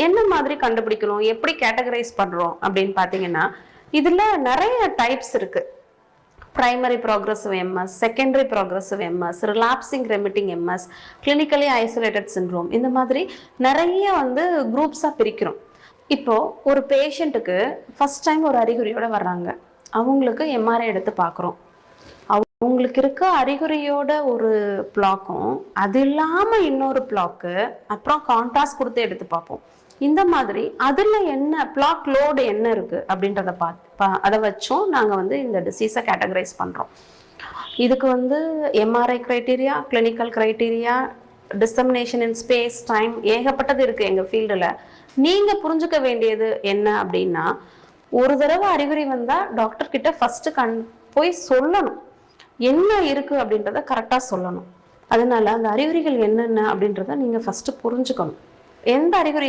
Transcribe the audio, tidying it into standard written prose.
என்ன மாதிரி கண்டுபிடிக்கணும், எப்படி கேட்டகரைஸ் பண்றோம் அப்படின்னு பாத்தீங்கன்னா, இதுல நிறைய டைப்ஸ் இருக்கு. Primary progressive MS, secondary progressive MS, relapsing remitting MS, clinically isolated syndrome, இந்த மாதிரி நிறைய வந்து குரூப்ஸாக பிரிக்கிறோம். இப்போ ஒரு பேஷண்ட்டுக்கு ஃபர்ஸ்ட் டைம் ஒரு அறிகுறியோட வர்றாங்க, அவங்களுக்கு எம்ஆர்ஐ எடுத்து பார்க்குறோம். அவங்களுக்கு இருக்க அறிகுறியோட ஒரு பிளாக்கும் அது இல்லாமல் இன்னொரு பிளாக்கு, அப்புறம் கான்ட்ராஸ்ட் கொடுத்து எடுத்து பார்ப்போம். இந்த மாதிரி அதில் என்ன பிளாக் லோடு என்ன இருக்கு அப்படின்றத அதை வச்சும் நாங்கள் வந்து இந்த டிசீஸை கேட்டகரைஸ் பண்ணுறோம். இதுக்கு வந்து MRI criteria, clinical criteria, dissemination இன் ஸ்பேஸ் டைம், ஏகப்பட்டது இருக்கு எங்கள் ஃபீல்டில். நீங்கள் புரிஞ்சுக்க வேண்டியது என்ன அப்படின்னா, ஒரு தடவை அறிகுறி வந்தால் டாக்டர் கிட்ட ஃபர்ஸ்ட் போய் சொல்லணும், என்ன இருக்கு அப்படின்றத கரெக்டாக சொல்லணும். அதனால அந்த அறிகுறிகள் என்னென்ன அப்படின்றத நீங்கள் ஃபர்ஸ்ட் புரிஞ்சுக்கணும். எந்த அறிகுறி